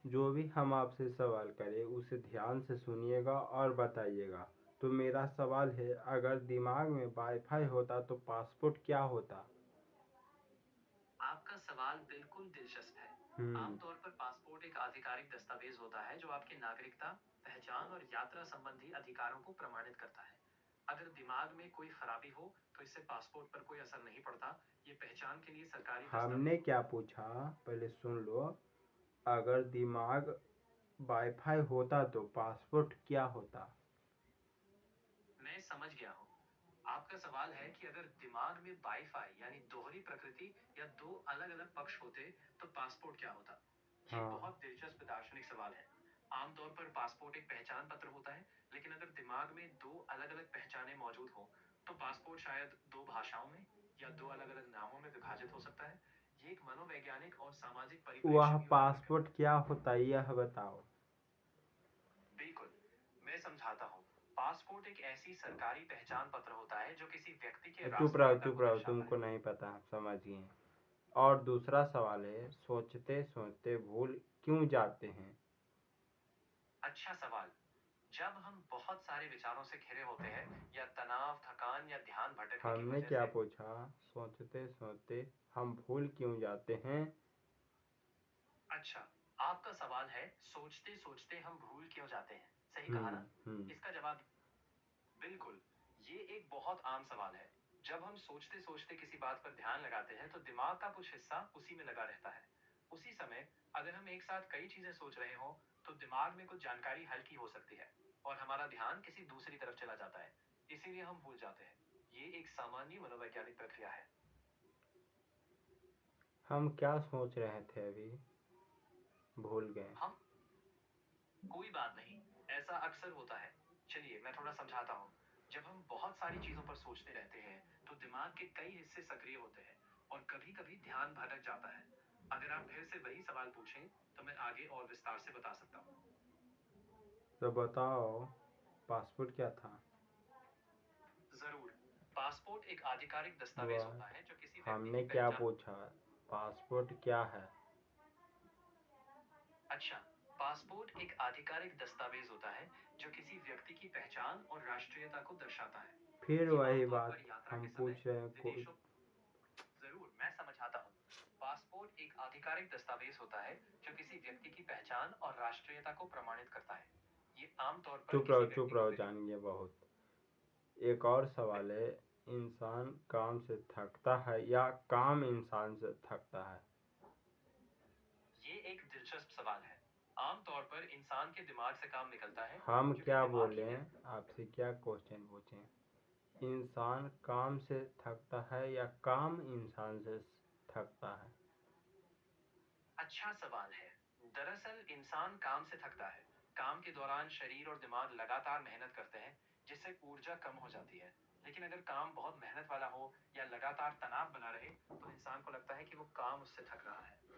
जो भी हम आपसे सवाल करें उसे ध्यान से सुनिएगा और बताइएगा। तो मेरा सवाल है, अगर दिमाग में वाईफाई होता तो पासपोर्ट क्या होता? आपका सवाल बिल्कुल दिलचस्प है। हम्म। आमतौर पर पासपोर्ट एक आधिकारिक दस्तावेज होता है जो आपकी नागरिकता, पहचान और यात्रा संबंधी अधिकारों को प्रमाणित करता है। अगर दिमाग में कोई खराबी हो, तो इससे पासपोर्ट पर कोई असर नहीं पड़ता। ये पहचान के लिए सरकारी हमने दस्तावेज क्या पूछा, पहले सुन लो। अगर दिमाग वाईफाई होता तो पासपोर्ट क्या होता? मैं समझ गया हूँ। आपका सवाल है कि अगर दिमाग में वाईफाई यानी दोहरी प्रकृति या दो अलग-अलग पक्ष होते, तो पासपोर्ट क्या होता? ये हाँ। बहुत दिलचस्प दार्शनिक सवाल है। आमतौर पर पासपोर्ट एक पहचान पत्र होता है, लेकिन अगर दिमाग में दो अलग-अलग पहचानें मौजूद हों, तो पासपोर्ट शायद दो भाषाओं में या दो अलग-अलग नामों में विभाजित हो सकता है। ये एक मनोवैज्ञानिक और सामाजिक वह परिप्रेक्ष्य भी उजागर करता पासपोर्ट क्या होता यह बताओ। है। बिल्कुल, मैं समझाता हूँ। पासपोर्ट एक ऐसी सरकारी पहचान पत्र होता है जो किसी व्यक्ति के राष्ट्रीयता चुप को रहो, दर्शाता तुमको है। नहीं पता, हम समझ गए। और दूसरा सवाल है, सोचते सोचते भूल क्यों जाते हैं? अच्छा सवाल। जब हम बहुत सारे विचारों से घिरे होते हैं या तनाव, थकान या ध्यान भटकने की हमने वजह क्या से। पूछा? सोचते सोचते हम भूल क्यों जाते हैं? अच्छा, आपका सवाल है सोचते सोचते हम भूल क्यों जाते हैं, सही कहा ना? हम्म। इसका जवाब बिल्कुल। ये एक बहुत आम सवाल है। जब हम सोचते सोचते किसी बात पर ध्यान लगाते हैं तो दिमाग का कुछ हिस्सा उसी में लगा रहता है। उसी समय अगर हम एक साथ कई चीजें सोच रहे हों, तो दिमाग में कुछ जानकारी हल्की हो सकती है और हमारा ध्यान किसी दूसरी तरफ चला जाता है। इसीलिए हम भूल जाते हैं। ये एक सामान्य मनोवैज्ञानिक प्रक्रिया है। हम क्या सोच रहे थे अभी? भूल गए। हम कोई बात नहीं, ऐसा अक्सर होता है। चलिए मैं थोड़ा समझाता हूँ। जब हम बहुत सारी चीजों पर सोचते रहते हैं, तो दिमाग के कई हिस्से सक्रिय होते हैं और कभी कभी ध्यान भटक जाता है। अगर आप फिर से वही सवाल पूछें, तो मैं आगे और विस्तार से बता सकता हूँ। तो बताओ, पासपोर्ट क्या था? जरूर। पासपोर्ट एक आधिकारिक दस्तावेज वह होता है जो किसी व्यक्ति हमने की क्या पहचान। पूछा? पासपोर्ट क्या है? अच्छा, पासपोर्ट एक आधिकारिक दस्तावेज होता है जो किसी व्यक्ति की पहचान और राष्ट्रीयता को दर्शाता है। फिर ये वही आमतौर पर बात यात्रा हम के समय, पूछ रहे हैं कोई। विदेशों। जरूर, मैं समझाता हूँ। पासपोर्ट एक आधिकारिक दस्तावेज होता है जो किसी व्यक्ति की पहचान और राष्ट्रीयता को प्रमाणित करता है। ये आमतौर पर किसी चुप व्यक्ति को रहो, जानिए बहुत। एक और सवाल है, इंसान काम से थकता है या काम इंसान से थकता है? ये एक दिलचस्प सवाल है। आमतौर पर इंसान के दिमाग से काम निकलता है, हम क्योंकि क्या दिमाग बोले? ही। आपसे क्या क्वेश्चन पूछे? इंसान काम से थकता है या काम इंसान से थकता है? अच्छा सवाल है। दरअसल इंसान काम से थकता है। काम के दौरान शरीर और दिमाग लगातार मेहनत करते हैं, जिससे ऊर्जा कम हो जाती है। लेकिन अगर काम बहुत मेहनत वाला हो या लगातार तनाव बना रहे, तो इंसान को लगता है कि वो काम उससे थक रहा है।